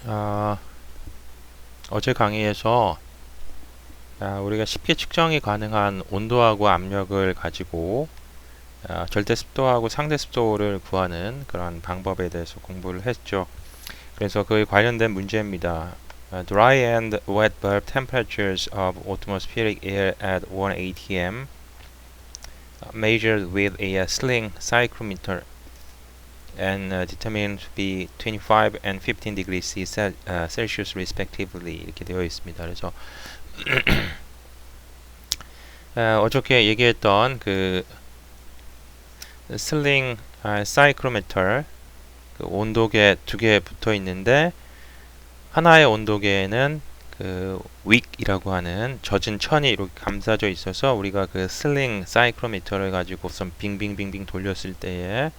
아, 어제 강의에서 우리가 쉽게 측정이 가능한 온도하고 압력을 가지고 절대 습도하고 상대 습도를 구하는 그런 방법에 대해서 공부를 했죠. 그래서 그에 관련된 문제입니다. Dry and wet bulb temperatures of atmospheric air at 1 atm measured with a sling cyclometer and determined to be 25 and 15 degrees Celsius respectively 이렇게 되어 있습니다. 그래서 어저께 얘기했던 그 슬링 사이클로미터 그 온도계 두 개 붙어 있는데 하나의 온도계에는 그 윅이라고 하는 젖은 천이 이렇게 감싸져 있어서 우리가 그 슬링 사이클로미터를 가지고 우선 빙빙빙빙 돌렸을 때에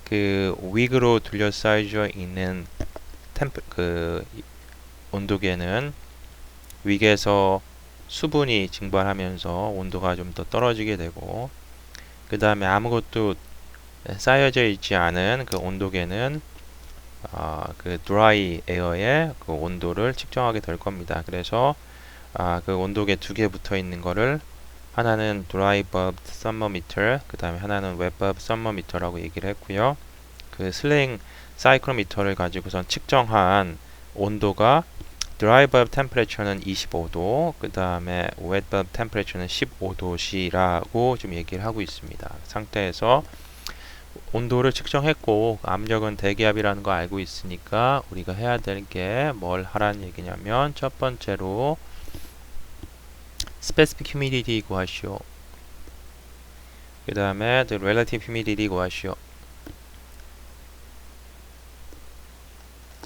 그 윅으로 둘러싸여 있는 그 온도계는 윅에서 수분이 증발하면서 온도가 좀 더 떨어지게 되고, 그 다음에 아무것도 쌓여져 있지 않은 그 온도계는 그 드라이 에어의 그 온도를 측정하게 될 겁니다. 그래서 그 온도계 두 개 붙어 있는 거를 하나는 드라이 버브 서머미터, 그 다음에 하나는 웹 버브 서머미터라고 얘기를 했고요. 그 슬링 사이클로미터를 가지고선 측정한 온도가 드라이 버브 템퍼레처는 25도, 그 다음에 웹 버브 템퍼레처는 15도시라고 좀 얘기를 하고 있습니다. 상태에서 온도를 측정했고 압력은 대기압이라는 거 알고 있으니까 우리가 해야 될 게 뭘 하라는 얘기냐면, 첫 번째로 specific humidity 구하시오. 그 다음에 the relative humidity 구하시오.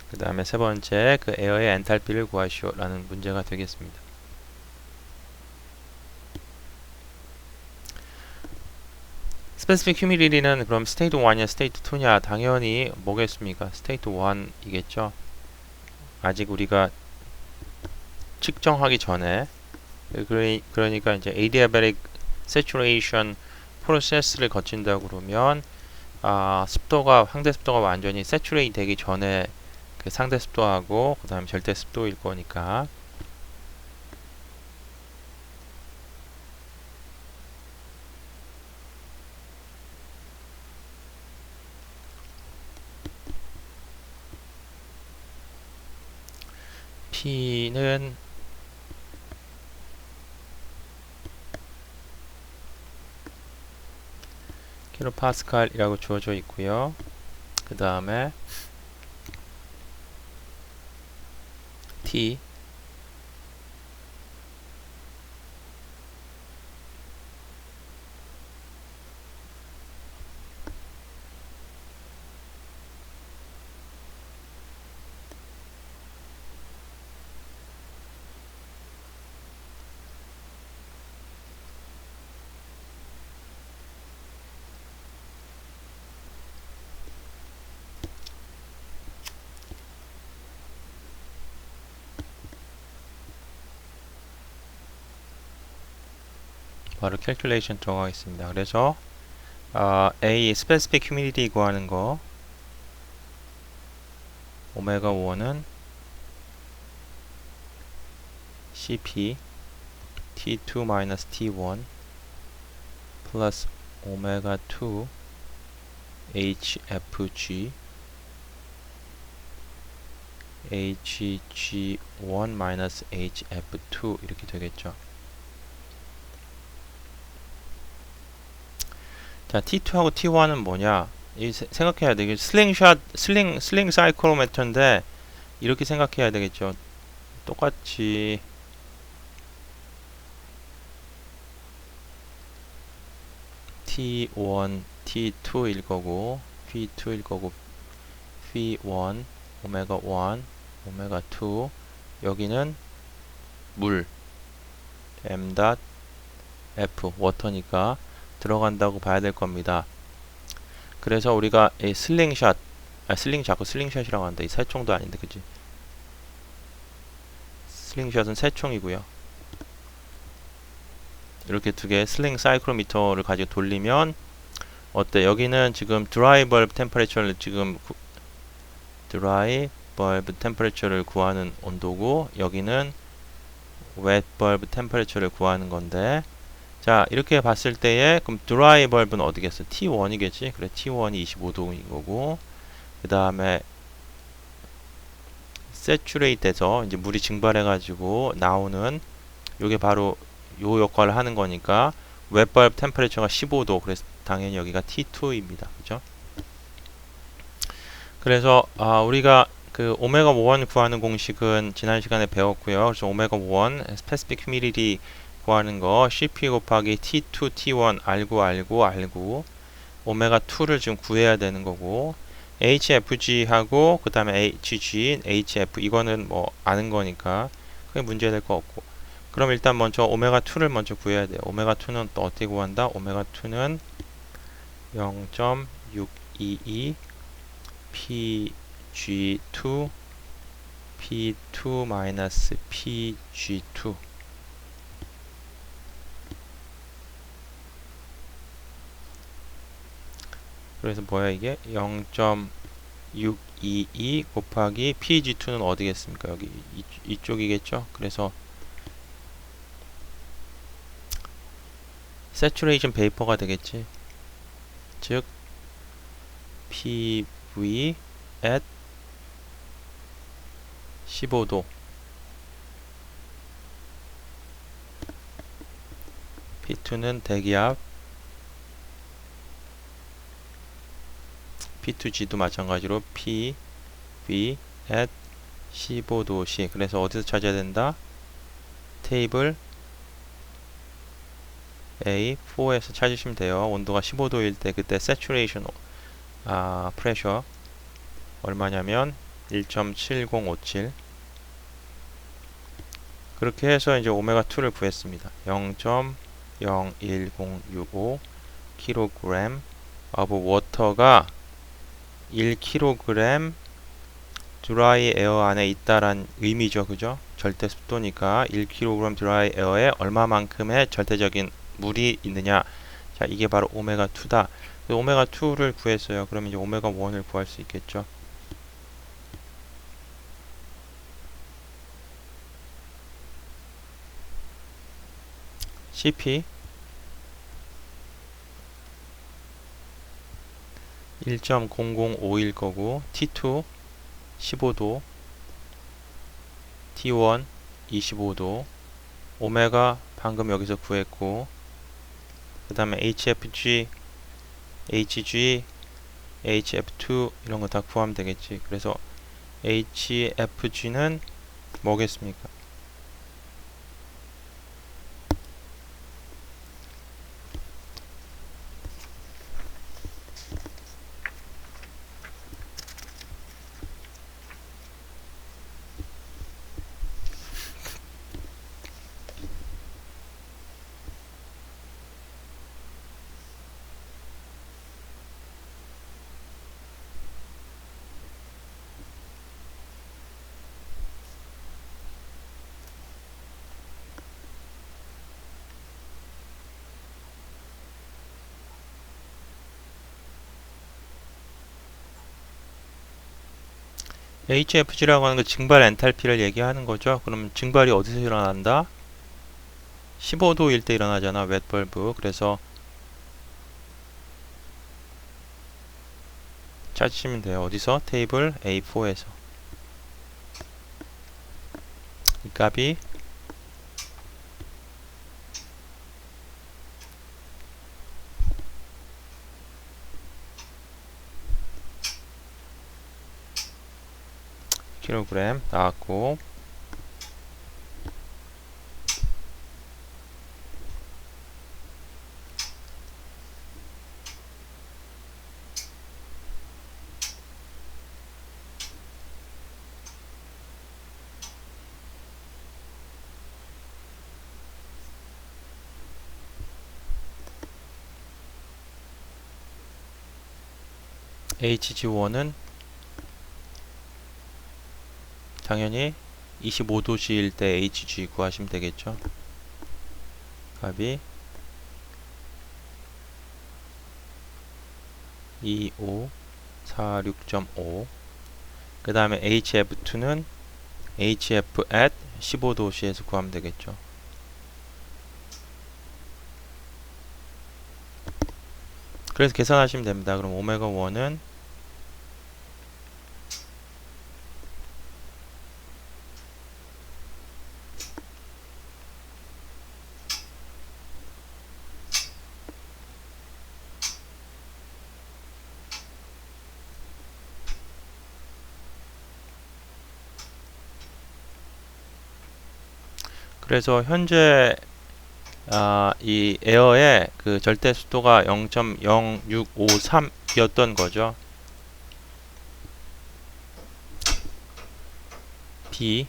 그 다음에 세 번째 그 에어의 엔탈피를 구하시오 라는 문제가 되겠습니다. 스페시픽 휴미디티는 그럼 스테이트 1이냐 스테이트 2냐, 당연히 뭐겠습니까? 스테이트 1이겠죠. 아직 우리가 측정하기 전에, 그러니까 이제 adiabatic saturation 프로세스를 거친다고 그러면 습도가, 상대 습도가 완전히 saturate 되기 전에 그 상대 습도하고 그 다음에 절대 습도일 거니까, P는 킬로파스칼이라고 주어져 있고요. 그 다음에 T 바로 캘큘레이션 들어가겠습니다. 그래서 A specific humidity 구하는 거, 오메가 5는 CP T2 마이너스 T1 플러스 오메가 2 HFG HG1 마이너스 HF2 이렇게 되겠죠. 자, T2하고 T1은 뭐냐? 생각해야 돼. 이게 슬링 사이클로메터인데 이렇게 생각해야 되겠죠. 똑같이 T1, T2일 거고, P2일 거고, P1, 오메가 1, 오메가 2. 여기는 물, m.f, 워터니까 들어간다고 봐야 될 겁니다. 그래서 우리가 이 슬링샷, 자꾸 슬링샷이라고 하는데 이 새총도 아닌데, 그치? 슬링샷은 새총이고요. 이렇게 두 개 슬링 사이클로미터를 가지고 돌리면 어때? 여기는 지금 드라이 벌브 템퍼레처를 지금 드라이 bulb temperature를 구하는 온도고 여기는 wet bulb temperature를 구하는 건데 자 이렇게 봤을 때에 그럼 dry bulb는 어디겠어? T1이겠지? 그래 T1이 25도인 거고 그 다음에 saturate 돼서 이제 물이 증발해 가지고 나오는 요게 바로 요 역할을 하는 거니까 wet bulb temperature가 15도 그래서 당연히 여기가 T2입니다. 그죠? 그래서 우리가 그 오메가 1 구하는 공식은 지난 시간에 배웠고요. 그래서 오메가 1 specific humidity 구하는 거 CP 곱하기 T2, T1 알고 오메가 2를 지금 구해야 되는 거고 HFG하고 그 다음에 HG, HF 이거는 뭐 아는 거니까 크게 문제 될 거 없고 그럼 일단 먼저 오메가 2를 먼저 구해야 돼요. 오메가 2는 또 어떻게 구한다? 오메가 2는 0.622 PG2 P2-PG2 그래서 뭐야 이게 0.622 곱하기 PG2는 어디겠습니까? 여기 이쪽이겠죠? 그래서 saturation vapor가 되겠지. 즉 PV at 15도 P2는 대기압 P2G도 마찬가지로 PV at 15도씨 그래서 어디서 찾아야 된다? 테이블 A4에서 찾으시면 돼요. 온도가 15도일 때 그때 saturation pressure 얼마냐면 1.7057 그렇게 해서 이제 오메가 2를 구했습니다. 0.01065 kg of water가 1kg 드라이 에어 안에 있다란 의미죠. 그죠? 절대 습도니까 1kg 드라이 에어에 얼마만큼의 절대적인 물이 있느냐. 자, 이게 바로 오메가 2다. 오메가 2를 구했어요. 그럼 이제 오메가 1을 구할 수 있겠죠. CP 1.0051 거고 T2 15도 T1 25도 오메가 방금 여기서 구했고 그 다음에 HFG HG HF2 이런 거 다 구하면 되겠지. 그래서 HFG는 뭐겠습니까? HFG라고 하는 거 증발 엔탈피를 얘기하는 거죠. 그럼 증발이 어디서 일어난다? 15도일 때 일어나잖아. 웻벌브. 그래서 찾으시면 돼요. 어디서? 테이블 A4에서 이 값이 킬로그램 나왔고 HG1은 당연히 25도씨일 때 HG 구하시면 되겠죠. 값이 2546.5 그 다음에 HF2는 HF at 15도씨에서 구하면 되겠죠. 그래서 계산하시면 됩니다. 그럼 오메가 1은 그래서 현재 이 에어의 그 절대 습도가 0.0653이었던 거죠. B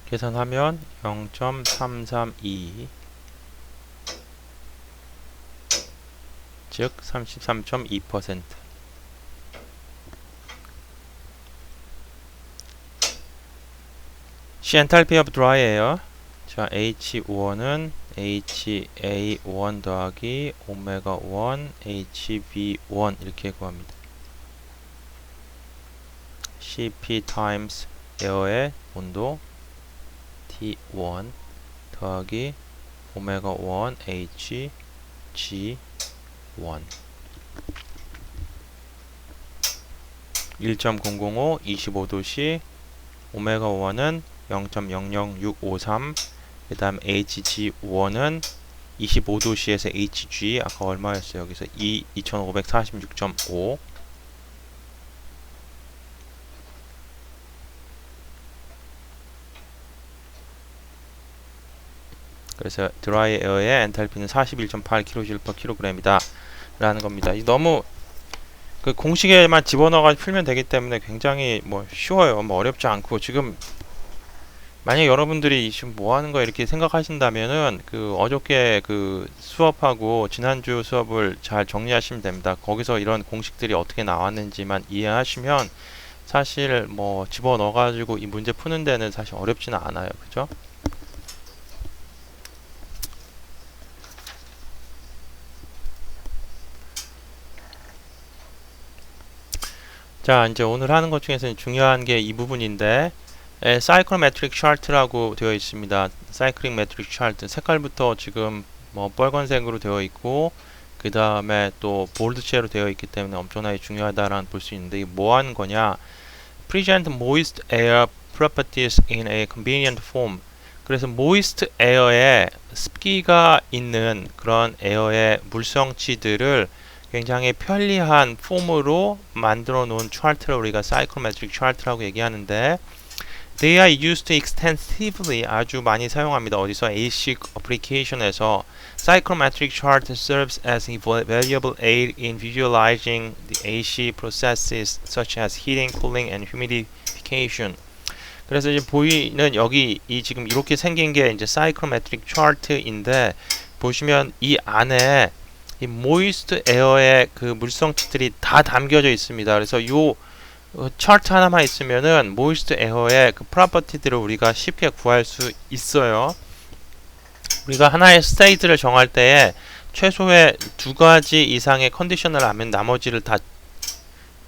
계산하면 0.332 즉 33.2%. C 엔탈피 오브 드라이 에어. 자, H1은 HA1 더하기 오메가 1 HV1 이렇게 구합니다. CP times 에어의 온도 T1 더하기 오메가 1 HG1 1.005 25도씨 오메가 1은 0.00653 그 다음 HG1은 25도씨에서 HG 아까 얼마였어요? 여기서 2546.5 그래서 드라이 에어의 엔탈피는 41.8kJ/kg이다 라는 겁니다. 이 너무 그 공식에만 집어넣어가지고 풀면 되기 때문에 굉장히 뭐 쉬워요. 뭐 어렵지 않고 지금 만약 여러분들이 지금 뭐 하는 거 이렇게 생각하신다면은 그 어저께 그 수업하고 지난주 수업을 잘 정리하시면 됩니다. 거기서 이런 공식들이 어떻게 나왔는지만 이해하시면 사실 뭐 집어넣어가지고 이 문제 푸는 데는 사실 어렵지는 않아요. 그죠? 자, 이제 오늘 하는 것 중에서 중요한 게 이 부분인데 사이클메트릭 차트라고 되어 있습니다. 사이클링 메트릭 차트 색깔부터 지금 뭐 빨간색으로 되어 있고 그 다음에 또 볼드체로 되어 있기 때문에 엄청나게 중요하다라는 볼 수 있는데 이게 뭐 하는 거냐? Present moist air properties in a convenient form. 그래서 moist air에 습기가 있는 그런 에어의 물성치들을 굉장히 편리한 폼으로 만들어 놓은 차트를 우리가 사이클메트릭 차트라고 얘기하는데 They are used extensively 아주 많이 사용합니다. 어디서? AC application에서 Psychrometric chart serves as a valuable aid in visualizing the AC processes such as heating, cooling, and humidification. 그래서 이제 보이는 여기 이 지금 이렇게 생긴 게 이제 Psychrometric chart인데 보시면 이 안에 이 moist air의 그 물성치들이 다 담겨져 있습니다. 그래서 요 차트 하나만 있으면은 moist air의 그 프로퍼티들을 우리가 쉽게 구할 수 있어요. 우리가 하나의 스테이트를 정할 때에 최소의 2가지 이상의 컨디션을 하면 나머지를 다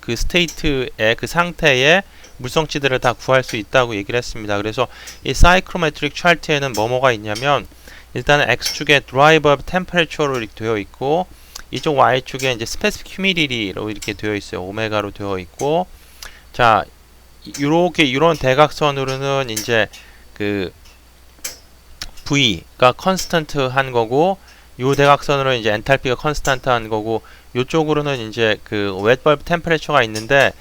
그 스테이트의 그 상태의 물성치들을 다 구할 수 있다고 얘기를 했습니다. 그래서 이 사이클로메트릭 차트에는 뭐가 있냐면 일단은 X축에 drive up temperature로 이렇게 되어 있고 이쪽 Y축에 이제 specific humidity로 이렇게 되어 있어요. 오메가로 되어 있고 자, 요렇게 이런 대각선으로는 이제 그 V가 컨스턴트 한 거고 요 대각선으로는 이제 엔탈피가 컨스턴트 한 거고 요쪽으로는 이제 그 wet bulb temperature가 있는데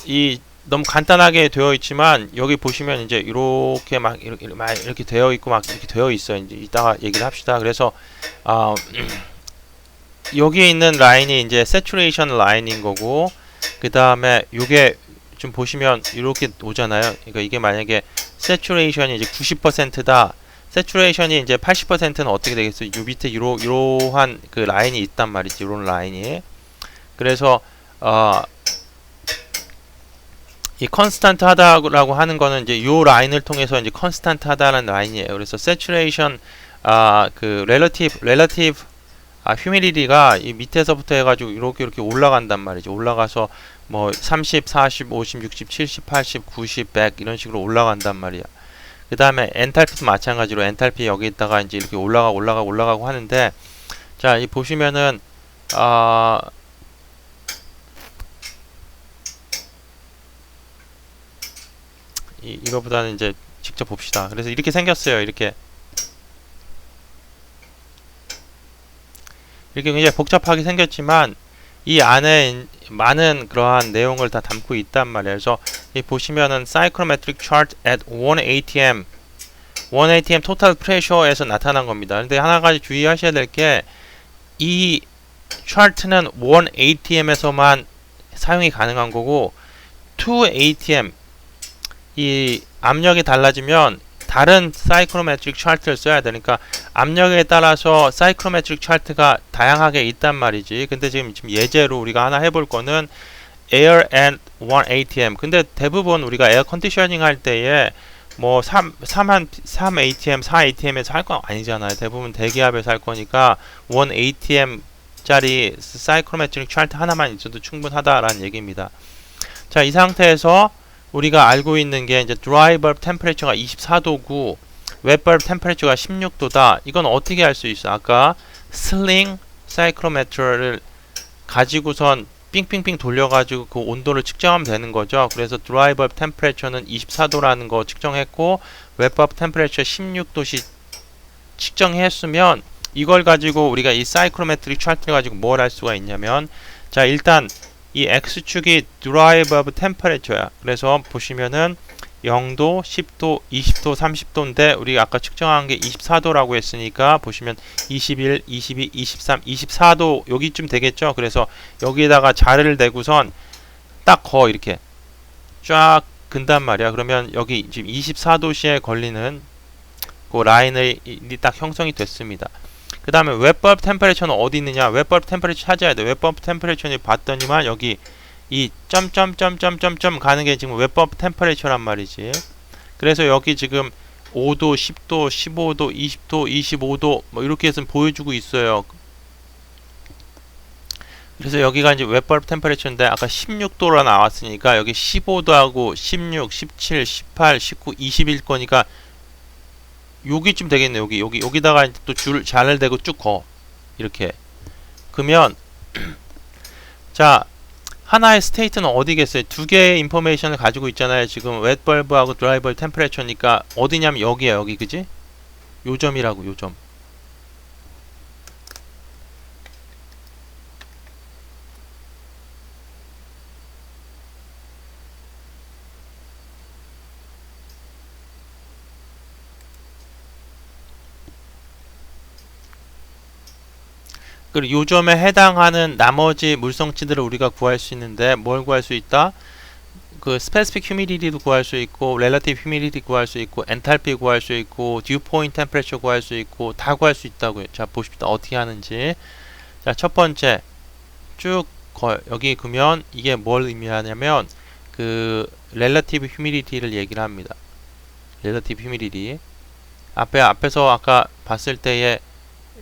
이 너무 간단하게 되어 있지만 여기 보시면 이제 이렇게 막 이렇게 되어 있고 막 이렇게 되어 있어요. 이제 이따가 얘기를 합시다. 그래서 여기에 있는 라인이 이제 saturation 라인인 거고 그 다음에 요게 좀 보시면 이렇게 오잖아요. 그러니까 이게 만약에 세츄레이션이 이제 90%다. 세츄레이션이 이제 80%는 어떻게 되겠어요? 요 밑에 이러한 그 라인이 있단 말이지. 이런 라인이. 그래서 이 컨스탄트 하다라고 하는 거는 이제 요 라인을 통해서 이제 컨스탄트 하다라는 라인이에요. 그래서 세츄레이션 그 렐러티브 휴미디티가 이 밑에서부터 해가지고 이렇게 올라간단 말이죠. 올라가서 뭐 30, 40, 50, 60, 70, 80, 90, 100 이런 식으로 올라간단 말이야. 그 다음에 엔탈피도 마찬가지로 엔탈피 여기다가 이제 이렇게 올라가고 하는데, 자, 이 보시면은 이거보다는 이제 직접 봅시다. 그래서 이렇게 생겼어요. 이렇게 굉장히 복잡하게 생겼지만 이 안에 많은 그러한 내용을 다 담고 있단 말이에요. 그래서 이 보시면은 Psychrometric Chart at 1 atm total pressure에서 나타난 겁니다. 근데 하나 가지 주의하셔야 될 게 이 차트는 1 atm에서만 사용이 가능한 거고 2 atm 이 압력이 달라지면 다른 사이클로메트릭 차트를 써야 되니까 압력에 따라서 사이클로메트릭 차트가 다양하게 있단 말이지. 근데 지금 예제로 우리가 하나 해볼 거는 air at 1 atm. 근데 대부분 우리가 에어 컨디셔닝 할 때에 뭐 3 atm, 4 atm에서 할 건 아니잖아요. 대부분 대기압에서 할 거니까 1 atm 짜리 사이클로메트릭 차트 하나만 있어도 충분하다라는 얘기입니다. 자, 이 상태에서 우리가 알고 있는 게 이제 드라이 벌브 템퍼레처가 24도고 웹 벌브 템퍼레처가 16도다. 이건 어떻게 할 수 있어? 아까 슬링 사이클로메트를 가지고선 삥삥삥 돌려가지고 그 온도를 측정하면 되는 거죠. 그래서 드라이 벌브 템퍼레처는 24도라는 거 측정했고 웹 벌브 템퍼레처 16도씩 측정했으면 이걸 가지고 우리가 이 사이클로메트릭 차트를 가지고 뭘 할 수가 있냐면, 자, 일단 이 X축이 드라이 벌브 템퍼레처야. 그래서 보시면은 0도, 10도, 20도, 30도인데 우리가 아까 측정한 게 24도라고 했으니까 보시면 21, 22, 23, 24도 여기쯤 되겠죠. 그래서 여기에다가 자를 대고선 딱 이렇게 쫙 근단 말이야. 그러면 여기 지금 24도씨에 걸리는 그 라인이 딱 형성이 됐습니다. 그 다음에 웹벌브 템퍼레처는 어디 있느냐? 웹벌브 템퍼레처 찾아야 돼. 웹벌브 템퍼레처는 봤더니만 여기 이 점점점점점점 가는 게 지금 웹벌브 템퍼레처란 말이지. 그래서 여기 지금 5도, 10도, 15도, 20도, 25도 뭐 이렇게 해서 보여주고 있어요. 그래서 여기가 이제 웹벌브 템퍼레처인데 아까 16도로 나왔으니까 여기 15도하고 16, 17, 18, 19, 20일 거니까 여기쯤 되겠네. 여기다가 또 자를 대고 쭉 이렇게. 그러면 자, 하나의 스테이트는 어디겠어요? 두 개의 인포메이션을 가지고 있잖아요. 지금 웹벌브하고 드라이 벌브 템퍼레처니까 어디냐면 여기야. 여기, 그지? 요 점이라고, 요 점. 그리고 요점에 해당하는 나머지 물성치들을 우리가 구할 수 있는데 뭘 구할 수 있다? 그 스페시픽 휴미디티도 구할 수 있고 렐러티브 휴미디티 구할 수 있고 엔탈피 구할 수 있고 듀 포인트 템퍼레처 구할 수 있고 다 구할 수 있다고요. 자, 보십시다. 어떻게 하는지. 자, 첫 번째 쭉 여기 그러면 이게 뭘 의미하냐면 그 렐러티브 휴미디티를 얘기를 합니다. 렐러티브 휴미디티. 앞에서 아까 봤을 때에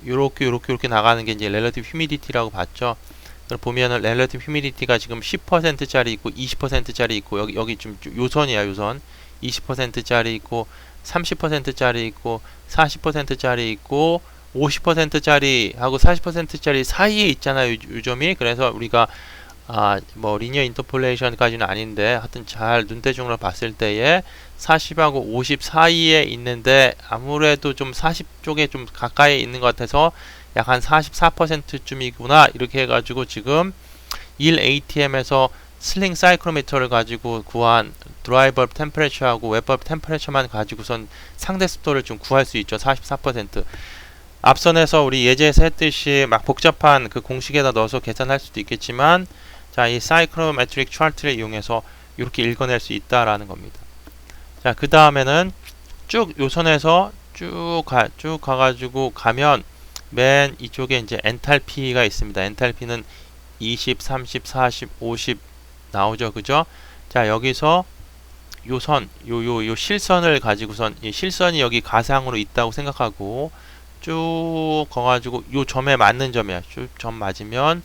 요렇게 나가는 게 이제 relative humidity라고 봤죠. 그럼 보면은 relative humidity가 지금 10%짜리 있고 20%짜리 있고 여기 좀 요선이야, 요선. 20%짜리 있고 30%짜리 있고 40%짜리 있고 50%짜리 하고 40%짜리 사이에 있잖아요, 요점이. 그래서 우리가 뭐 리니어 인터폴레이션까지는 아닌데 하여튼 잘 눈대중으로 봤을 때에 40하고 50 사이에 있는데 아무래도 좀 40 쪽에 좀 가까이 있는 것 같아서 약 한 44%쯤이구나 이렇게 해가지고 지금 1 atm에서 슬링 사이클로미터를 가지고 구한 드라이 벌브 템퍼레처하고 웹 벌브 템퍼레처만 가지고선 상대 습도를 좀 구할 수 있죠. 44%. 앞선에서 우리 예제에서 했듯이 막 복잡한 그 공식에다 넣어서 계산할 수도 있겠지만, 자, 이 사이클로메트릭 차트를 이용해서 이렇게 읽어낼 수 있다라는 겁니다. 자, 그 다음에는 쭉 요 선에서 쭉 가가지고 가면 맨 이쪽에 이제 엔탈피가 있습니다. 엔탈피는 20, 30, 40, 50 나오죠. 그죠? 자, 여기서 요 선, 요 실선을 가지고선 이 실선이 여기 가상으로 있다고 생각하고 쭉 가가지고 요 점에 맞는 점이야. 쭉 점 맞으면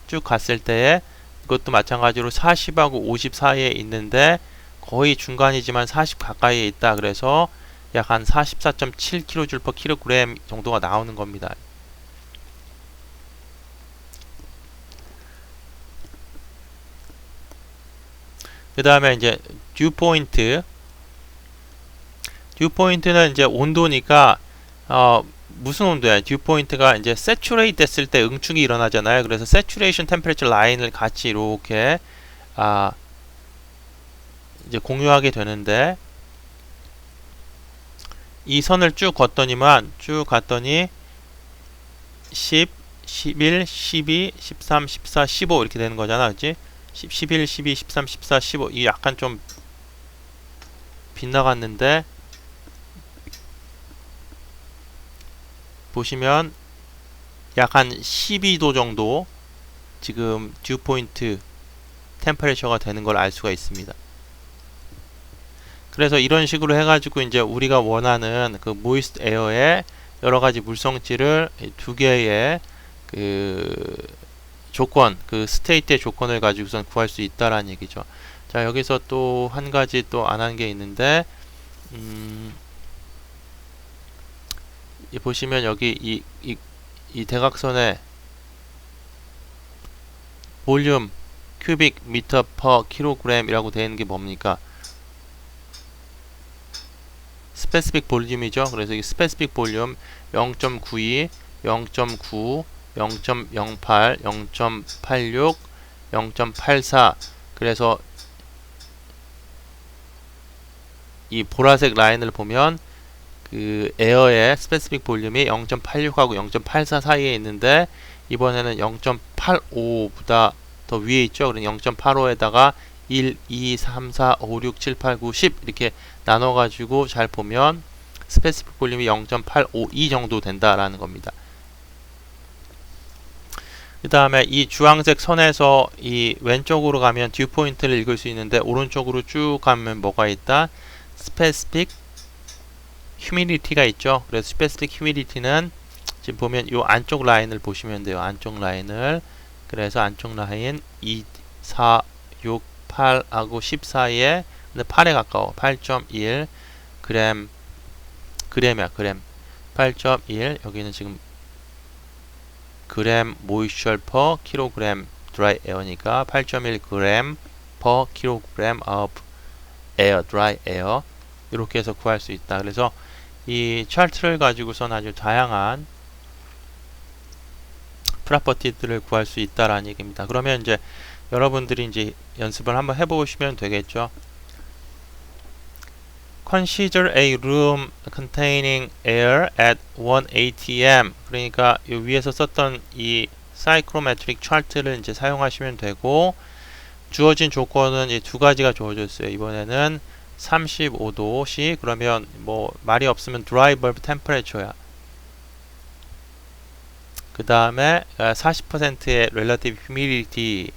쭉 갔을 때에 이것도 마찬가지로 40하고 50 사이에 있는데 거의 중간이지만 40 가까이에 있다. 그래서 약 한 44.7kJ/kg 정도가 나오는 겁니다. 그 다음에 이제 듀포인트는 이제 온도니까 무슨 온도야? 듀포인트가 이제 세츄레이트 됐을 때 응축이 일어나잖아요. 그래서 세츄레이션 템퍼레처 라인을 같이 이렇게 이제 공유하게 되는데 이 선을 쭉 갔더니 10, 11, 12, 13, 14, 15 이렇게 되는 거잖아. 그치? 10, 11, 12, 13, 14, 15 이 약간 좀 빗나갔는데 보시면 약 한 12도 정도 지금 듀포인트 템퍼레처가 되는 걸 알 수가 있습니다. 그래서 이런 식으로 해가지고 이제 우리가 원하는 그 모이스트 에어의 여러 가지 물성질을 두 개의 그 조건, 그 스테이트의 조건을 가지고선 구할 수 있다라는 얘기죠. 자, 여기서 또 한 가지 또 안 한 게 있는데, 보시면 여기 이 대각선의 볼륨 큐빅 미터 퍼 킬로그램이라고 되어 있는 게 뭡니까? 스페시픽 볼륨이죠. 그래서 이 스페시픽 볼륨 0.92, 0.9, 0.08, 0.86, 0.84 그래서 이 보라색 라인을 보면 그 에어의 스페시픽 볼륨이 0.86하고 0.84 사이에 있는데 이번에는 0.85보다 더 위에 있죠. 그럼 0.85에다가 1, 2, 3, 4, 5, 6, 7, 8, 9, 10 이렇게 나눠가지고 잘 보면 스페시픽 볼륨이 0.852 정도 된다라는 겁니다. 그 다음에 이 주황색 선에서 이 왼쪽으로 가면 듀 포인트를 읽을 수 있는데 오른쪽으로 쭉 가면 뭐가 있다? 스페시픽 휴미디티가 있죠. 그래서 스페시픽 휴미디티는 지금 보면 이 안쪽 라인을 보시면 돼요. 안쪽 라인을. 그래서 안쪽 라인 2, 4, 6, 8하고 10 사이에 근데 8에 가까워. 8.1 그램이야. 그램. 8.1 여기는 지금 그램 모이스처 퍼 킬로그램 드라이 에어니까 8.1 그램 퍼 킬로그램 of 에어 드라이 에어 이렇게 해서 구할 수 있다. 그래서 이 차트를 가지고선 아주 다양한 프로퍼티들을 구할 수 있다라는 얘기입니다. 그러면 이제 여러분들이 이제 연습을 한번 해보시면 되겠죠. Consider a room containing air at 1 atm. 그러니까 이 위에서 썼던 이 사이클로메트릭 차트를 이제 사용하시면 되고 주어진 조건은 이 두 가지가 주어졌어요. 이번에는 35도씨 그러면 뭐 말이 없으면 dry bulb temperature야. 그 다음에 40%의 relative humidity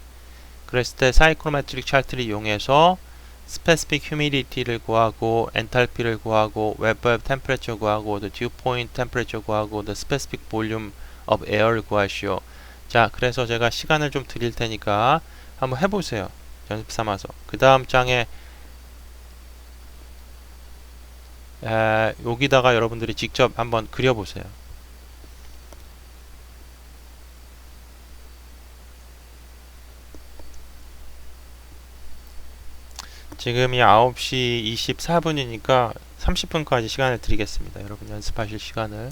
그랬을 때 사이클로메트릭 차트를 이용해서 specific humidity를 구하고 엔탈피를 구하고 wet bulb temperature 구하고 the dew point temperature 구하고 the specific volume of air를 구하시오. 자, 그래서 제가 시간을 좀 드릴 테니까 한번 해보세요. 연습 삼아서. 그 다음 장에 여기다가 여러분들이 직접 한번 그려보세요. 지금이 9시 24분이니까 30분까지 시간을 드리겠습니다. 여러분 연습하실 시간을.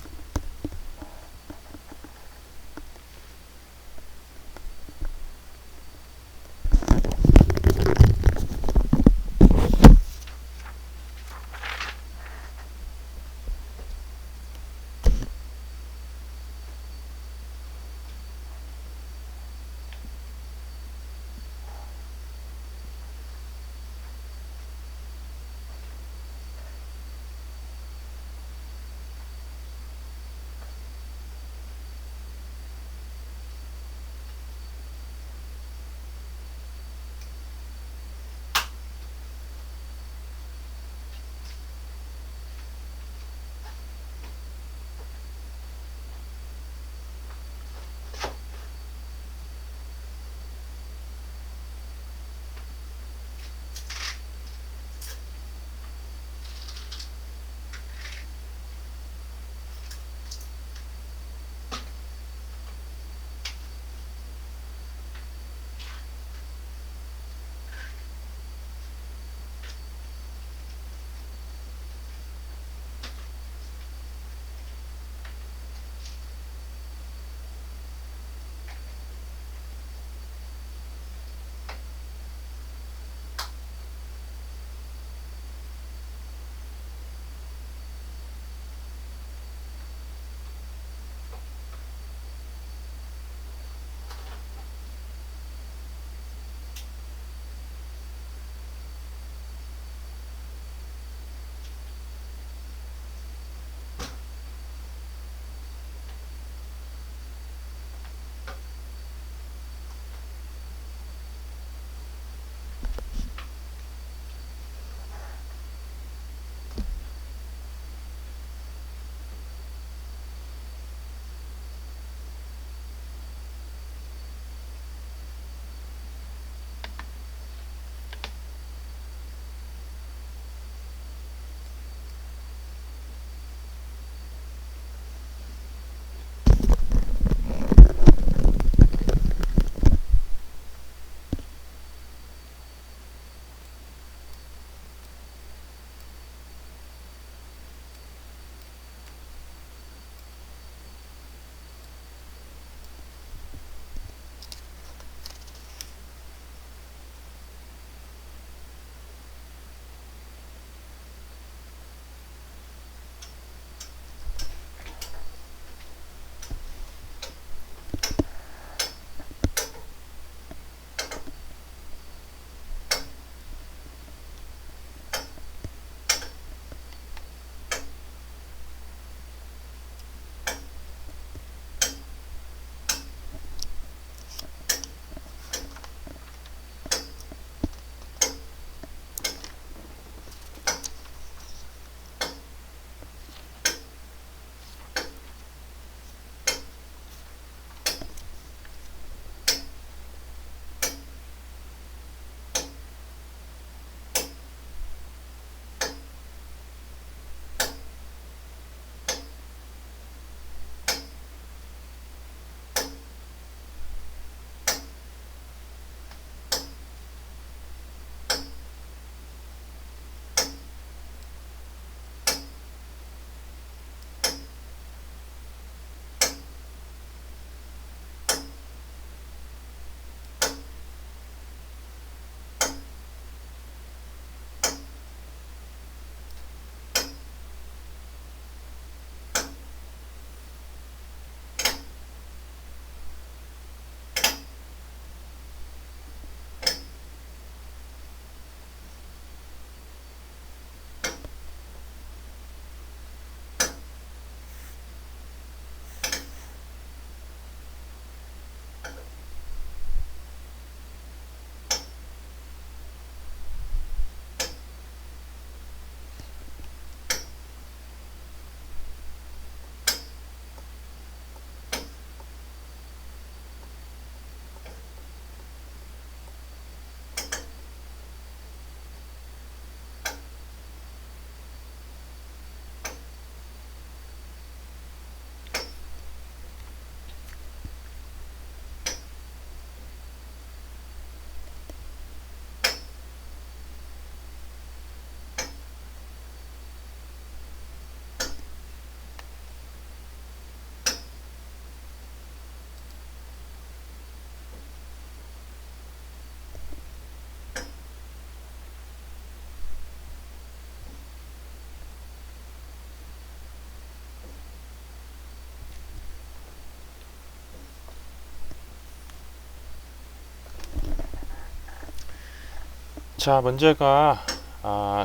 자, 문제가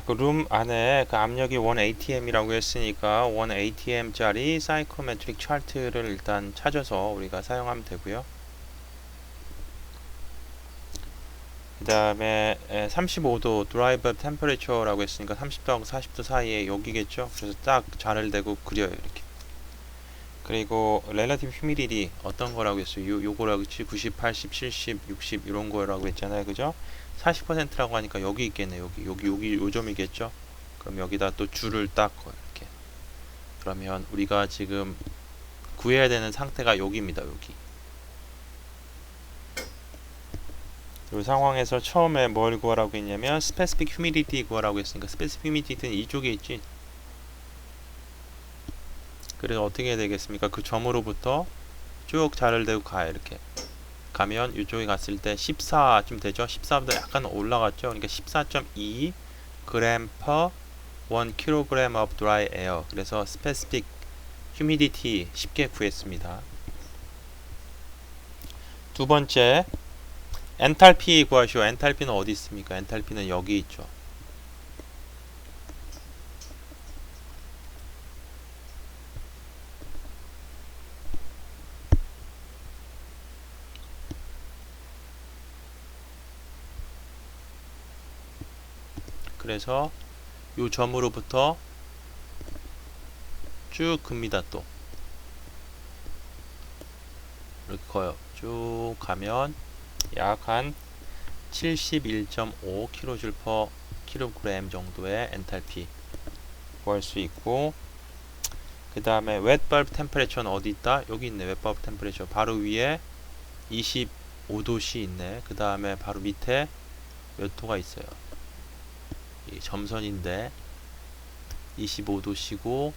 그 룸 안에 그 압력이 1 ATM이라고 했으니까 1 ATM짜리 사이코메트릭 차트를 일단 찾아서 우리가 사용하면 되고요. 그 다음에 35도 드라이브 템퍼레처라고 했으니까 30도하고 40도 사이에 여기겠죠. 그래서 딱 자를 대고 그려요, 이렇게. 그리고 relative humidity 어떤 거라고 했어요? 요거라고 했지. 90, 80, 70, 60 이런 거라고 했잖아요, 그죠? 40%라고 하니까 여기 있겠네. 여기 요 점이겠죠. 그럼 여기다 또 줄을 딱 이렇게. 그러면 우리가 지금 구해야 되는 상태가 여기입니다. 여기. 이 상황에서 처음에 뭘 구하라고 했냐면 specific humidity 구하라고 했으니까 specific humidity는 이쪽에 있지. 그래서 어떻게 해야 되겠습니까? 그 점으로부터 쭉 자를 대고 가요. 이렇게 가면 이쪽에 갔을 때 14쯤 되죠. 14보다 약간 올라갔죠. 그러니까 14.2 g per 1 kg of dry air. 그래서 specific humidity 쉽게 구했습니다. 두 번째, 엔탈피 구하시오. 엔탈피는 어디 있습니까? 엔탈피는 여기 있죠. 그래서 요 점으로부터 쭉 깁니다. 또 이렇게 커요. 쭉 가면 약 한 71.5 kJ per kg 정도의 엔탈피 구할 수 있고, 그 다음에 wet bulb temperature는 어디 있다? 여기 있네. wet bulb temperature 바로 위에 25도씨 있네. 그 다음에 바로 밑에 몇 도가 있어요. 이 점선인데 25도씨고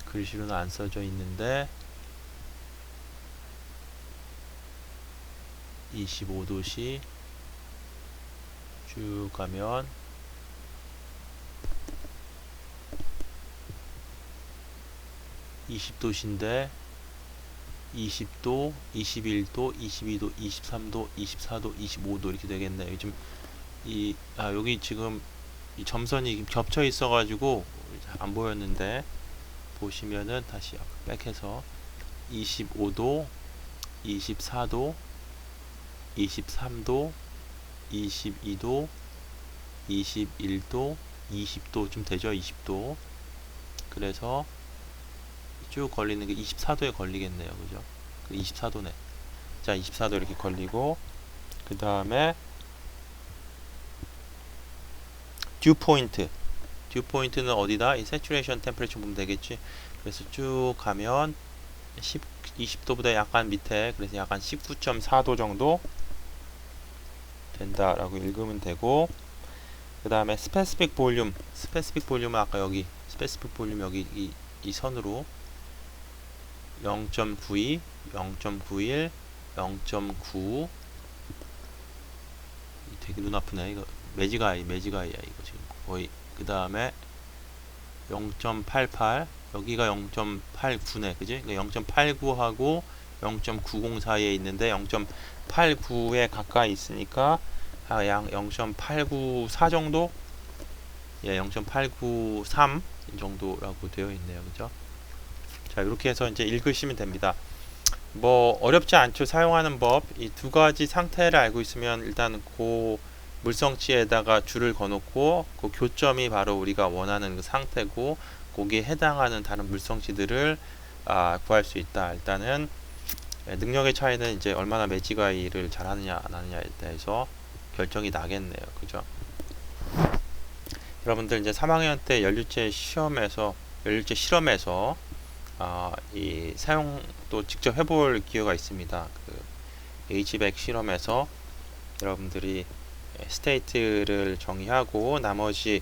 글씨로는 안 써져 있는데 25도씨 쭉 가면 20도씨인데 20도, 21도, 22도, 23도, 24도, 25도 이렇게 되겠네요. 요즘 여기 지금 이 점선이 겹쳐 있어 가지고 안 보였는데 보시면은 다시 백해서 25도, 24도, 23도, 22도, 21도, 20도 좀 되죠. 20도. 그래서 쭉 걸리는 게 24도에 걸리겠네요. 그죠? 24도네. 자, 24도 이렇게 걸리고, 그 다음에 듀포인트. 듀포인트는 어디다? 이 세츄레이션 템퍼레처 보면 되겠지. 그래서 쭉 가면 20도보다 약간 밑에, 그래서 약간 19.4도 정도 된다라고 읽으면 되고, 그 다음에 스페시픽 볼륨. 스페시픽 볼륨은 아까 여기 스페시픽 볼륨 여기 이 선으로 0.92, 0.91, 0.9. 되게 눈 아프네. 이거 매지가이야 이거 지금 거의. 그 다음에 0.88, 여기가 0.89네, 그지? 그러니까 0.89하고 0.90 사이에 있는데 0.89에 가까이 있으니까 양 0.894 정도? 예, 0.893 정도라고 되어 있네요, 그죠? 자, 이렇게 해서 이제 읽으시면 됩니다. 뭐 어렵지 않죠. 사용하는 법. 이 두 가지 상태를 알고 있으면 일단 그 물성치에다가 줄을 거놓고 그 교점이 바로 우리가 원하는 그 상태고, 거기에 해당하는 다른 물성치들을 구할 수 있다. 일단은 능력의 차이는 이제 얼마나 매지가이를 잘하느냐 안 하느냐에 대해서 결정이 나겠네요. 그죠? 여러분들 이제 3학년 때 연료제 실험에서 이 사용도 직접 해볼 기회가 있습니다. 그 H백 실험에서 여러분들이 스테이트를 정의하고 나머지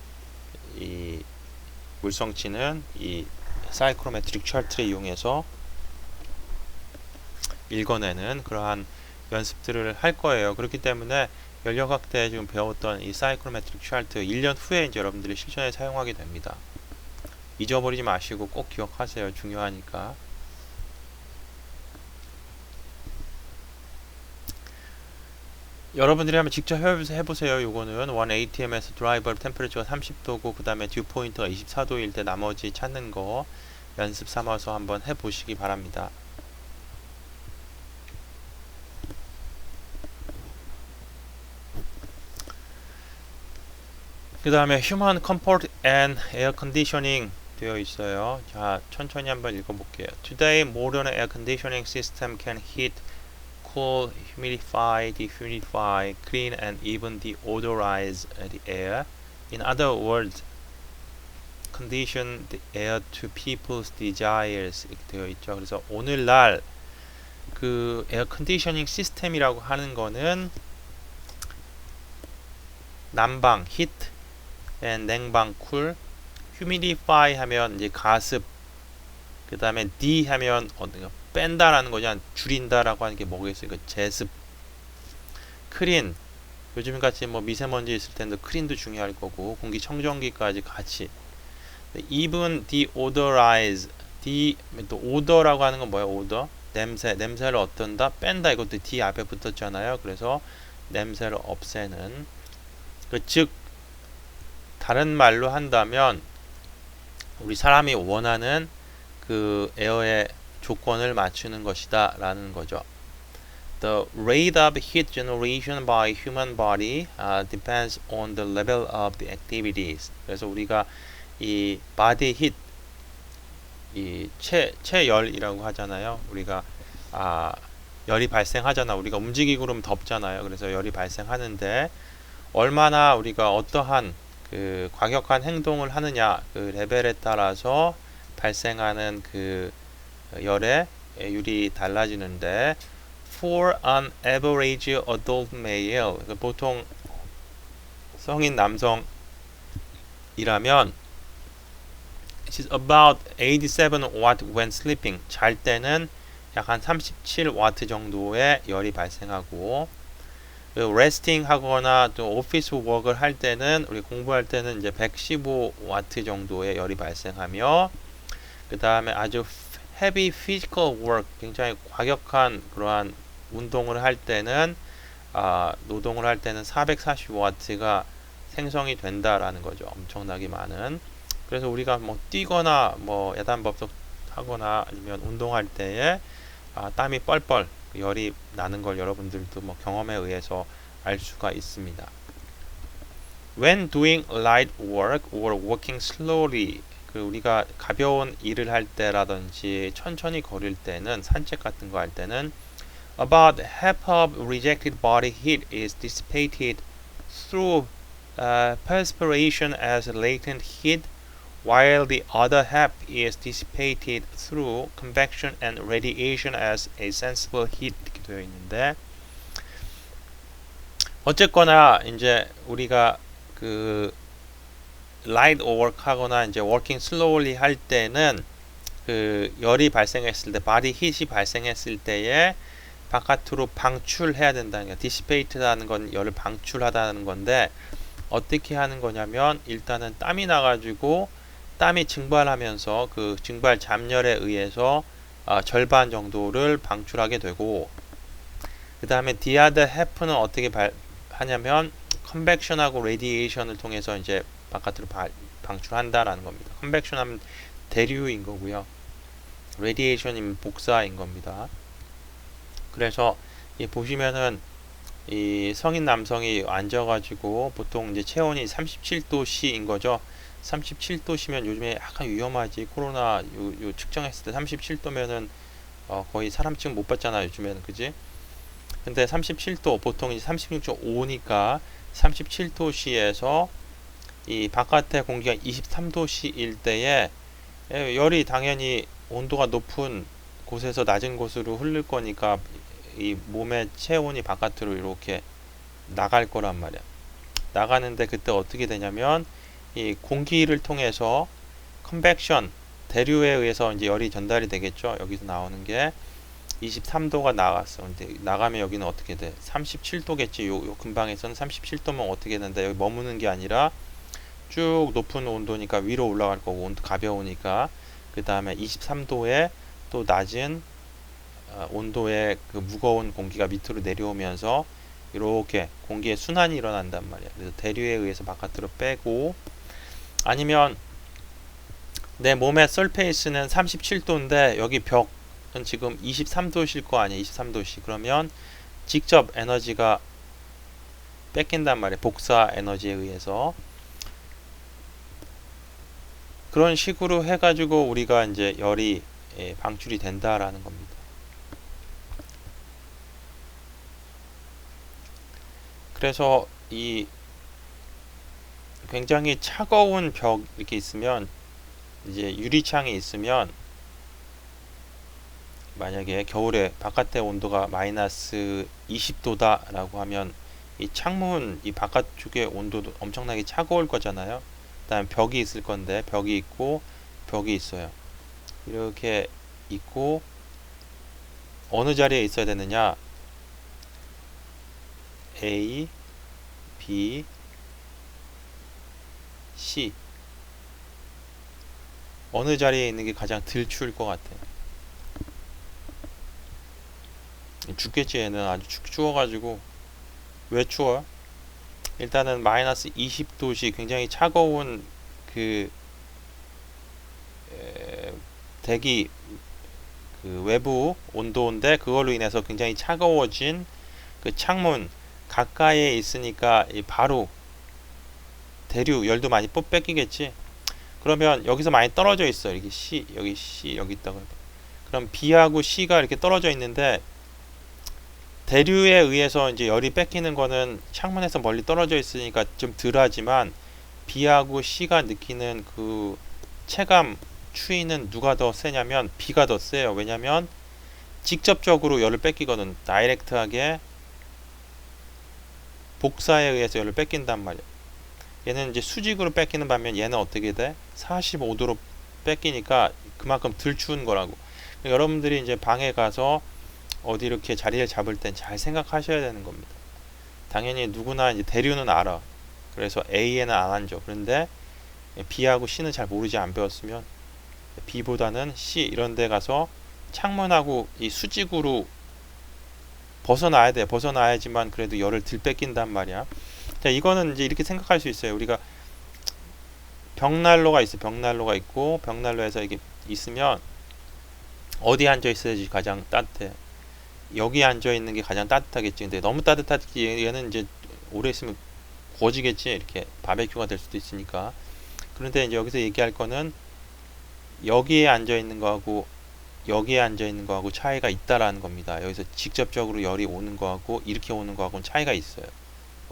이 물성치는 이 사이클로메트릭 차트를 이용해서 읽어내는 그러한 연습들을 할 거예요. 그렇기 때문에 연력학 때 지금 배웠던 이 사이클로메트릭 차트 1년 후에 이제 여러분들이 실전에 사용하게 됩니다. 잊어버리지 마시고 꼭 기억하세요. 중요하니까. 여러분들이 한번 직접 해보세요. 요거는 1ATM에서 드라이버 템퍼레처가 30도고 그 다음에 듀 포인트가 24도일 때 나머지 찾는 거 연습 삼아서 한번 해보시기 바랍니다. 그 다음에 Human Comfort and Air Conditioning 되어 있어요. 자, 천천히 한번 읽어볼게요. Today, modern air conditioning system can heat, cool, humidify, dehumidify, clean, and even deodorize the air. In other words, condition the air to people's desires 이렇게 되어 있죠. 그래서 오늘날 그 에어 컨디셔닝 시스템이라고 하는 거는 난방, 히트, 냉방, 쿨, humidify 하면 이제 가습, 그 다음에 D 하면 뺀다라는 거냐 줄인다라고 하는 게 뭐겠어요? 그 제습, 크린, 요즘 같이 뭐 미세먼지 있을 텐데 크린도 중요할 거고 공기청정기까지 같이. even deodorize, 또 odor라고 하는 건 뭐야? odor, 냄새를 어떤다? 뺀다. 이것도 D 앞에 붙었잖아요. 그래서 냄새를 없애는, 즉 다른 말로 한다면 우리 사람이 원하는 그 에어의 조건을 맞추는 것이다 라는 거죠. The rate of heat generation by human body depends on the level of the activities. 그래서 우리가 이 body heat, 이 체열이라고 하잖아요. 우리가 열이 발생하잖아. 우리가 움직이고 그러면 덥잖아요. 그래서 열이 발생하는데 얼마나 우리가 어떠한 그 과격한 행동을 하느냐 그 레벨에 따라서 발생하는 그 열의 율이 달라지는데 for an average adult male, 보통 성인 남성이라면 it is about 87 watt when sleeping, 잘 때는 약 한 37와트 정도의 열이 발생하고, resting 하거나 또 오피스 워크를 할 때는, 우리 공부할 때는 이제 115와트 정도의 열이 발생하며, 그 다음에 아주 heavy physical work, 굉장히 과격한 그러한 운동을 할 때는 노동을 할 때는 445와트가 생성이 된다라는 거죠. 엄청나게 많은. 그래서 우리가 뭐 뛰거나 뭐 야단법석 하거나 아니면 운동할 때에 땀이 뻘뻘 열이 나는 걸 여러분들도 뭐 경험에 의해서 알 수가 있습니다. When doing light work or walking slowly, 그 우리가 가벼운 일을 할 때라든지 천천히 걸을 때는, 산책 같은 거 할 때는 about half of rejected body heat is dissipated through perspiration as latent heat, while the other half is dissipated through convection and radiation as a sensible heat 이렇게 되어 있는데, 어쨌거나 이제 우리가 그 light work 하거나 이제 working slowly 할 때는 그 열이 발생했을 때, body heat이 발생했을 때에 바깥으로 방출해야 된다는 거예요. dissipate라는 건 열을 방출하다는 건데, 어떻게 하는 거냐면 일단은 땀이 나가지고 땀이 증발하면서 그 증발 잠열에 의해서 절반 정도를 방출하게 되고, 그 다음에 the other half는 어떻게 하냐면 컨벡션하고 레디에이션을 통해서 이제 바깥으로 방출한다라는 겁니다. 컨벡션하면 대류인 거고요. 레디에이션이면 복사인 겁니다. 그래서 보시면은 이 성인 남성이 앉아가지고 보통 이제 체온이 37도씨인 거죠. 37도시면 요즘에 약간 위험하지. 코로나 요 측정했을 때 37도면은 거의 사람 취급 못 받잖아 요즘에는, 그지? 근데 37도 보통 이제 36.5니까 37도씨에서 이 바깥의 공기가 23도씨일 때에 열이 당연히 온도가 높은 곳에서 낮은 곳으로 흐를 거니까 이 몸의 체온이 바깥으로 이렇게 나갈 거란 말이야. 나가는데 그때 어떻게 되냐면 이 공기를 통해서 컨벡션, 대류에 의해서 이제 열이 전달이 되겠죠. 여기서 나오는 게 23도가 나갔어. 근데 나가면 여기는 어떻게 돼? 37도겠지. 요 근방에서는 37도면 어떻게 된다? 여기 머무는 게 아니라 쭉 높은 온도니까 위로 올라갈 거고, 온도 가벼우니까. 그 다음에 23도에 또 낮은 온도의 그 무거운 공기가 밑으로 내려오면서 이렇게 공기의 순환이 일어난단 말이야. 그래서 대류에 의해서 바깥으로 빼고, 아니면 내 몸의 설페이스는 37도인데 여기 벽은 지금 23도실 거 아니야. 23도씨. 그러면 직접 에너지가 뺏긴단 말이야. 복사 에너지에 의해서. 그런 식으로 해가지고 우리가 이제 열이 방출이 된다라는 겁니다. 그래서 이 굉장히 차가운 벽 이렇게 있으면, 이제 유리창이 있으면, 만약에 겨울에 바깥의 온도가 마이너스 20도다 라고 하면 이 창문 이 바깥쪽의 온도도 엄청나게 차가울 거잖아요. 그다음에 벽이 있을 건데, 벽이 있고 벽이 있어요. 이렇게 있고 어느 자리에 있어야 되느냐? A, B, C. 어느 자리에 있는 게 가장 덜 추울 것 같아요? 죽겠지. 얘는 아주 추워가지고. 왜 추워요? 일단은 마이너스 20도씨 굉장히 차가운 그 대기 그 외부 온도인데, 그걸로 인해서 굉장히 차가워진 그 창문 가까이에 있으니까 바로 대류 열도 많이 뺏기겠지. 그러면 여기서 많이 떨어져 있어. 여기 C, 여기 C, 여기 있다고. 그럼 B하고 C가 이렇게 떨어져 있는데, 대류에 의해서 이제 열이 뺏기는 거는 창문에서 멀리 떨어져 있으니까 좀 덜하지만, B하고 C가 느끼는 그 체감 추위는 누가 더 세냐면 B가 더 세요. 왜냐면 직접적으로 열을 뺏기거든. 다이렉트하게 복사에 의해서 열을 뺏긴단 말이야. 얘는 이제 수직으로 뺏기는 반면 얘는 어떻게 돼? 45도로 뺏기니까 그만큼 덜 추운 거라고. 여러분들이 이제 방에 가서 어디 이렇게 자리를 잡을 땐 잘 생각하셔야 되는 겁니다. 당연히 누구나 이제 대류는 알아. 그래서 A에는 안 앉아. 그런데 B하고 C는 잘 모르지, 안 배웠으면. B보다는 C 이런 데 가서 창문하고 이 수직으로 벗어나야 돼. 벗어나야지만 그래도 열을 덜 뺏긴단 말이야. 자, 이거는 이제 이렇게 생각할 수 있어요. 우리가 벽난로가 있어. 벽난로가 있고, 벽난로에서 이게 있으면 어디 앉아 있어야지 가장 따뜻해? 여기 앉아 있는 게 가장 따뜻하겠지. 근데 너무 따뜻하지, 얘는 이제 오래 있으면 구워지겠지. 이렇게 바베큐가 될 수도 있으니까. 그런데 이제 여기서 얘기할 거는 여기에 앉아 있는 거하고 여기에 앉아 있는 거하고 차이가 있다라는 겁니다. 여기서 직접적으로 열이 오는 거하고 이렇게 오는 거하고는 차이가 있어요.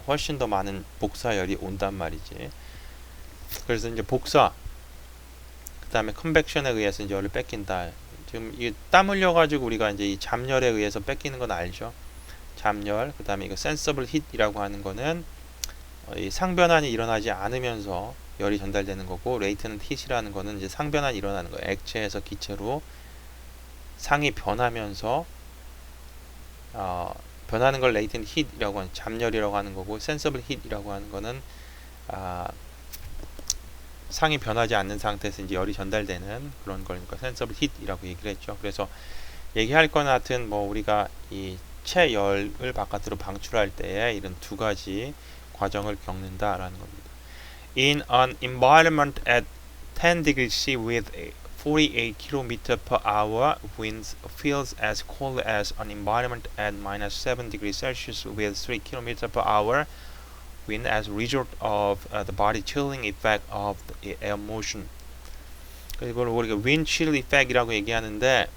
훨씬 더 많은 복사열이 온단 말이지. 그래서 이제 복사, 그 다음에 컨벡션에 의해서 이제 열을 뺏긴다. 지금 이게 땀 흘려가지고 우리가 이제 이 잡열에 의해서 뺏기는 건 알죠? 잡열, 그 다음에 이거 센서블 힛이라고 하는 거는 이 상변환이 일어나지 않으면서 열이 전달되는 거고, 레이트넌트 힛이라는 거는 이제 상변환이 일어나는 거예요. 액체에서 기체로 상이 변하면서 변하는 걸 레이텐트 힛이라고 하는, 잡열이라고 하는 거고, 센서블 힛이라고 하는 거는 상이 변하지 않는 상태에서 이제 열이 전달되는 그런 거니까 센서블 힛이라고 얘기를 했죠. 그래서 얘기할 거는 하여튼 뭐 우리가 이 체열을 바깥으로 방출할 때에 이런 두 가지 과정을 겪는다라는 겁니다. In an environment at 10 degrees C with 48 km per hour, winds feels as cold as an environment at minus 7 degrees Celsius with 3 km per hour wind as a result of the body chilling effect of the air motion. 이걸 우리가 wind chill effect이라고 얘기하는데,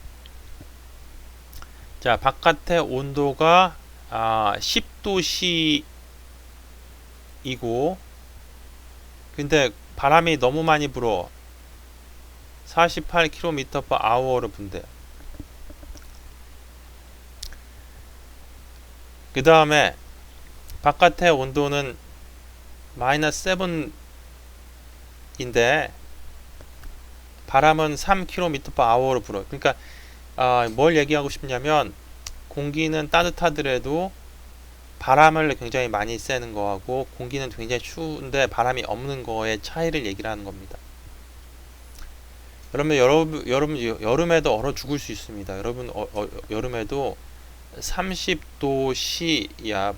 자, 바깥의 온도가 10도씨이고, 근데 바람이 너무 많이 불어. 48km/h로 분대요. 그 다음에 바깥의 온도는 마이너스 7인데 바람은 3km/h로 불어요. 그러니까 뭘 얘기하고 싶냐면, 공기는 따뜻하더라도 바람을 굉장히 많이 쐬는 거하고 공기는 굉장히 추운데 바람이 없는 거의 차이를 얘기를 하는 겁니다. 여러분 여름에도 얼어 죽을 수 있습니다. 여러분 여름에도 30도 C야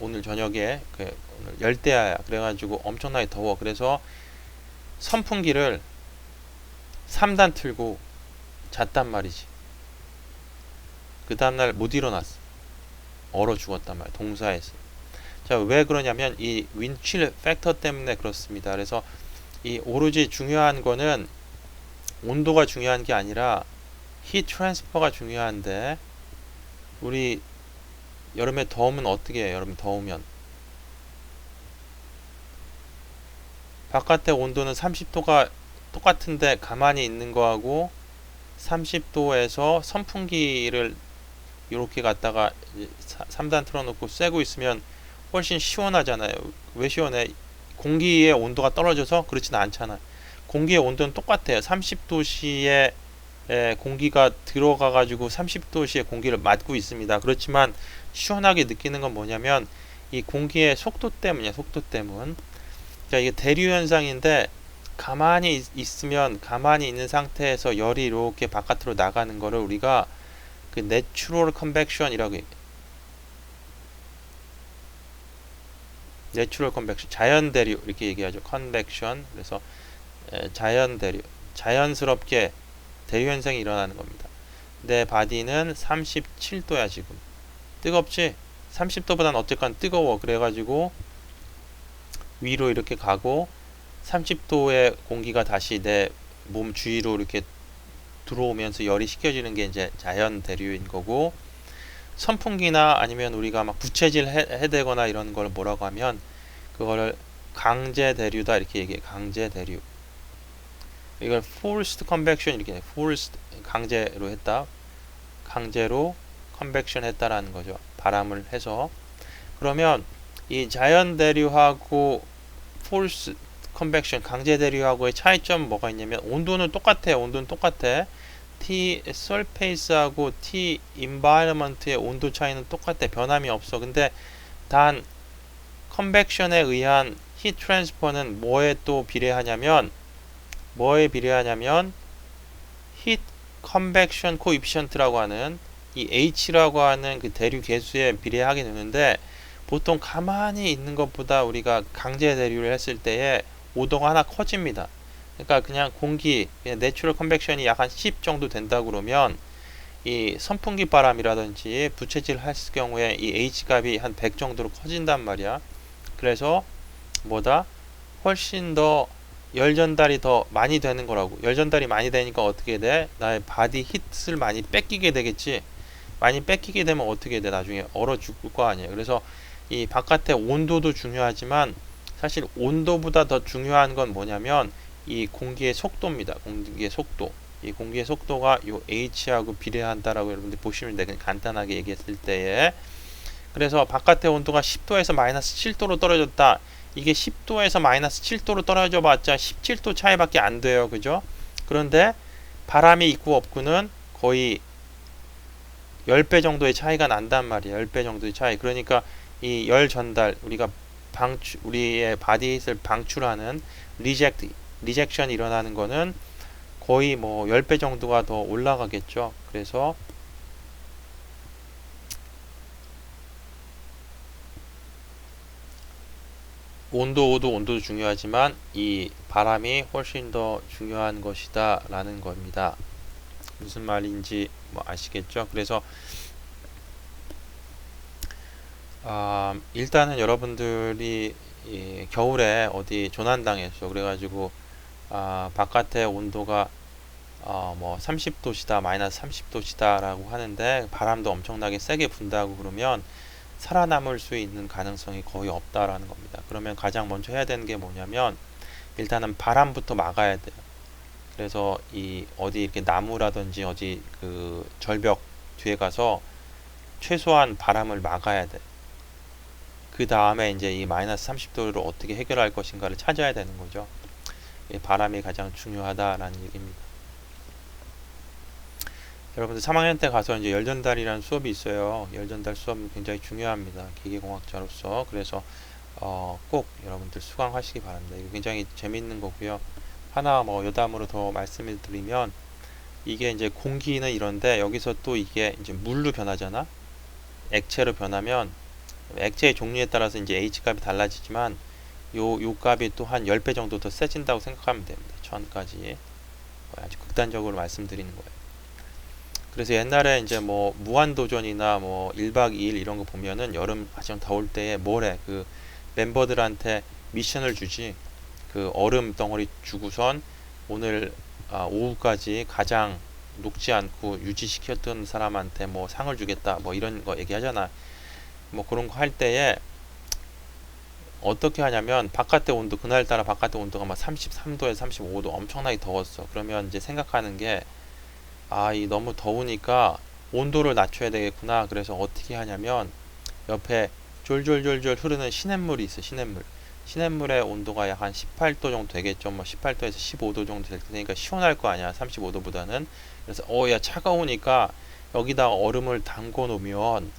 오늘 저녁에 오늘 열대야야. 그래가지고 엄청나게 더워. 그래서 선풍기를 3단 틀고 잤단 말이지. 그 다음날 못 일어났어. 얼어 죽었단 말이야. 동사에서. 자, 왜 그러냐면 이 윈칠 팩터 때문에 그렇습니다. 그래서 이 오로지 중요한 거는 온도가 중요한 게 아니라 히 트랜스퍼가 중요한데, 우리 여름에 더우면 어떻게 해요? 여름 더우면 바깥의 온도는 30도가 똑같은데 가만히 있는 거하고 30도에서 선풍기를 이렇게 갖다가 3단 틀어놓고 쐬고 있으면 훨씬 시원하잖아요. 왜 시원해? 공기의 온도가 떨어져서? 그렇지는 않잖아. 공기의 온도는 똑같아요. 30도씨에 공기가 들어가 가지고 30도씨의 공기를 맞고 있습니다. 그렇지만 시원하게 느끼는 건 뭐냐면 이 공기의 속도 때문이야. 속도 때문. 그러니까 이게 대류 현상인데, 가만히 있으면 가만히 있는 상태에서 열이 이렇게 바깥으로 나가는 거를 우리가 그 내추럴 컨벡션이라고 해요. 내추럴 컨벡션, 자연 대류 이렇게 얘기하죠. 컨벡션. 그래서 자연 대류, 자연스럽게 대류 현상이 일어나는 겁니다. 내 바디는 37도야 지금. 뜨겁지? 30도보다는 어쨌건 뜨거워. 그래가지고 위로 이렇게 가고 30도의 공기가 다시 내 몸 주위로 이렇게 들어오면서 열이 식혀지는 게 이제 자연 대류인 거고, 선풍기나 아니면 우리가 막 부채질 해대거나 이런 걸 뭐라고 하면 그거를 강제 대류다 이렇게 얘기해. 강제 대류. 이걸 forced convection 이렇게 해. forced 강제로 했다. 강제로 convection 했다라는 거죠. 바람을 해서. 그러면 이 자연 대류하고 forced 컨벡션, 강제 대류하고의 차이점 뭐가 있냐면 온도는 똑같아요. 온도는 똑같아. T surface하고 T environment의 온도 차이는 똑같아. 변함이 없어. 근데 단 컨벡션에 의한 heat transfer는 뭐에 또 비례하냐면 heat convection coefficient라고 하는 이 H라고 하는 그 대류 계수에 비례하게 되는데, 보통 가만히 있는 것보다 우리가 강제 대류를 했을 때에 오도가 하나 커집니다. 그러니까 그냥 공기, 내추럴 컨벡션이 약 한 10 정도 된다 그러면 이 선풍기 바람이라든지 부채질 했을 경우에 이 H 값이 한 100 정도로 커진단 말이야. 그래서 뭐다? 훨씬 더 열 전달이 더 많이 되는 거라고. 열 전달이 많이 되니까 어떻게 돼? 나의 바디 히트를 많이 뺏기게 되겠지. 많이 뺏기게 되면 어떻게 돼? 나중에 얼어 죽을 거 아니에요. 그래서 이 바깥의 온도도 중요하지만 사실 온도보다 더 중요한 건 뭐냐면 이 공기의 속도입니다. 공기의 속도. 이 공기의 속도가 요 H하고 비례한다라고 여러분들 보시면 돼. 그냥 간단하게 얘기했을 때에. 그래서 바깥의 온도가 10도에서 마이너스 7도로 떨어졌다. 이게 10도에서 마이너스 7도로 떨어져 봤자 17도 차이밖에 안 돼요. 그죠? 그런데 바람이 있고 없고는 거의 10배 정도의 차이가 난단 말이에요. 10배 정도의 차이. 그러니까 이 열 전달, 우리가 우리의 바디힐을 방출하는 리젝션이 일어나는 거는 거의 뭐 10배 정도가 더 올라가겠죠. 그래서 온도도 중요하지만 이 바람이 훨씬 더 중요한 것이다 라는 겁니다. 무슨 말인지 뭐 아시겠죠? 그래서 일단은 여러분들이 겨울에 어디 조난당했어. 그래가지고 바깥의 온도가 뭐 30도시다, 마이너스 30도시다 라고 하는데 바람도 엄청나게 세게 분다고 그러면 살아남을 수 있는 가능성이 거의 없다라는 겁니다. 그러면 가장 먼저 해야 되는 게 뭐냐면 일단은 바람부터 막아야 돼요. 그래서 이 어디 이렇게 나무라든지 어디 그 절벽 뒤에 가서 최소한 바람을 막아야 돼. 그 다음에 이제 이 마이너스 30도를 어떻게 해결할 것인가를 찾아야 되는 거죠. 바람이 가장 중요하다라는 얘기입니다. 여러분들 3학년 때 가서 이제 열전달이라는 수업이 있어요. 열전달 수업은 굉장히 중요합니다. 기계공학자로서. 그래서 꼭 여러분들 수강하시기 바랍니다. 이거 굉장히 재밌는 거고요. 하나 뭐 여담으로 더 말씀을 드리면 이게 이제 공기는 이런데 여기서 또 이게 이제 물로 변하잖아. 액체로 변하면 액체의 종류에 따라서 이제 H 값이 달라지지만 요 값이 또 한 10배 정도 더 세진다고 생각하면 됩니다. 1000까지. 아주 극단적으로 말씀드리는 거예요. 그래서 옛날에 이제 뭐 무한도전이나 뭐 1박 2일 이런 거 보면은 여름 아주 더울 때에 뭐래 그 멤버들한테 미션을 주지. 그 얼음 덩어리 주고선 오늘 오후까지 가장 녹지 않고 유지시켰던 사람한테 뭐 상을 주겠다 뭐 이런 거 얘기하잖아. 뭐 그런 거 할 때에 어떻게 하냐면 바깥의 온도 그날따라 바깥의 온도가 막 33도에서 35도 엄청나게 더웠어. 그러면 이제 생각하는 게 이 너무 더우니까 온도를 낮춰야 되겠구나. 그래서 어떻게 하냐면 옆에 졸졸졸졸 흐르는 시냇물이 있어. 시냇물의 온도가 약 한 18도 정도 되겠죠. 뭐 18도에서 15도 정도 될 테니까 시원할 거 아니야. 35도보다는. 그래서 야 차가우니까 여기다 얼음을 담궈 놓으면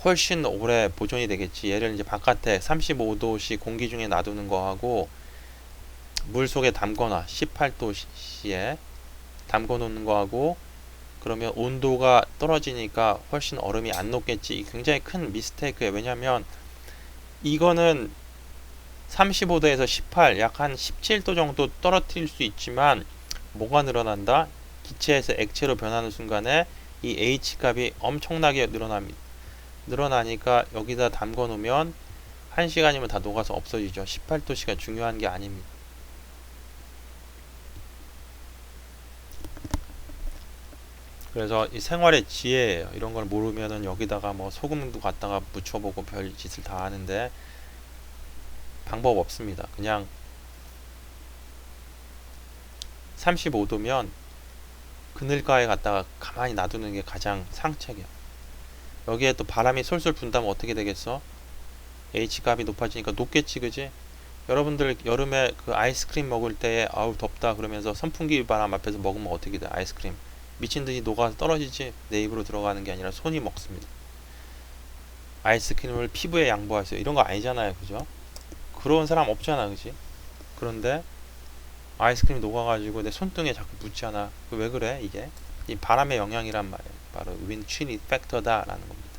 훨씬 오래 보존이 되겠지. 얘를 이제 바깥에 35도씨 공기 중에 놔두는 거하고 물 속에 담거나 18도씨에 담궈 놓는 거하고 그러면 온도가 떨어지니까 훨씬 얼음이 안 녹겠지. 굉장히 큰 미스테이크예요. 왜냐면 이거는 35도에서 18, 약 한 17도 정도 떨어뜨릴 수 있지만 뭐가 늘어난다? 기체에서 액체로 변하는 순간에 이 H 값이 엄청나게 늘어납니다. 늘어나니까 여기다 담궈 놓으면 1시간이면 다 녹아서 없어지죠. 18도씨가 중요한 게 아닙니다. 그래서 이 생활의 지혜예요. 이런 걸 모르면은 여기다가 뭐 소금도 갖다가 묻혀보고 별 짓을 다 하는데 방법 없습니다. 그냥 35도면 그늘가에 갖다가 가만히 놔두는 게 가장 상책이야. 여기에 또 바람이 솔솔 분다면 어떻게 되겠어? H 값이 높아지니까 녹겠지, 그지? 여러분들 여름에 그 아이스크림 먹을 때 아우 덥다 그러면서 선풍기 바람 앞에서 먹으면 어떻게 돼? 아이스크림 미친듯이 녹아서 떨어지지. 내 입으로 들어가는 게 아니라 손이 먹습니다. 아이스크림을 피부에 양보하세요. 이런 거 아니잖아요, 그죠? 그런 사람 없잖아, 그지? 그런데 아이스크림이 녹아가지고 내 손등에 자꾸 붙잖아. 왜 그래, 이게? 이 바람의 영향이란 말이에요. 바로 wind chill factor다라는 겁니다.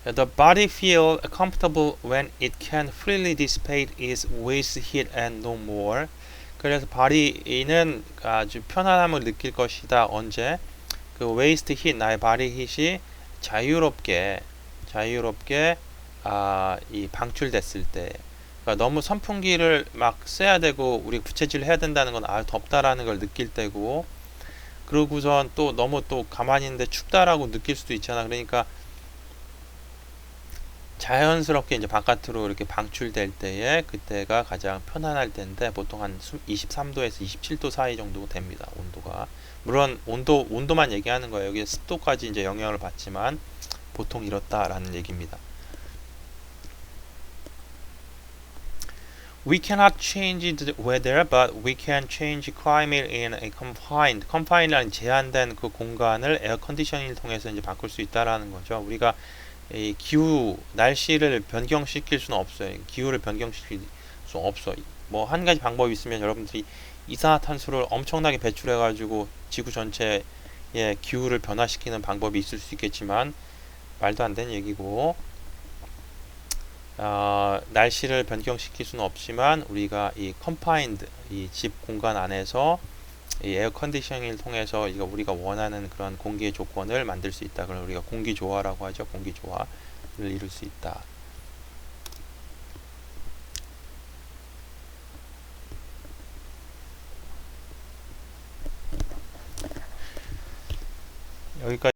The body feel comfortable when it can freely dissipate its waste heat and no more. 그래서 바디는 아주 편안함을 느낄 것이다. 언제? 그 waste heat, 나의 바디 hit이 자유롭게 이 방출됐을 때. 그러니까 너무 선풍기를 막 써야 되고 우리 부채질 해야 된다는 건 덥다라는 걸 느낄 때고, 그러고선 또 너무 또 가만히 있는데 춥다라고 느낄 수도 있잖아. 그러니까 자연스럽게 이제 바깥으로 이렇게 방출될 때에 그때가 가장 편안할 때인데 보통 한 23도에서 27도 사이 정도 됩니다. 온도가. 물론 온도만 얘기하는 거예요. 여기 습도까지 이제 영향을 받지만 보통 이렇다라는 얘기입니다. We cannot change the weather, but we can change climate in a confined라는 제한된 그 공간을 에어 컨디셔닝을 통해서 이제 바꿀 수 있다라는 거죠. 우리가 이 기후, 날씨를 변경시킬 수는 없어요. 기후를 변경시킬 수 없어. 뭐 한 가지 방법이 있으면 여러분들이 이산화탄소를 엄청나게 배출해가지고 지구 전체의 기후를 변화시키는 방법이 있을 수 있겠지만 말도 안 되는 얘기고, 날씨를 변경시킬 수는 없지만 우리가 이 confined, 이 집 공간 안에서 이 에어 컨디셔닝을 통해서 우리가 원하는 그런 공기의 조건을 만들 수 있다. 그걸 우리가 공기조화라고 하죠. 공기조화를 이룰 수 있다. 여기까지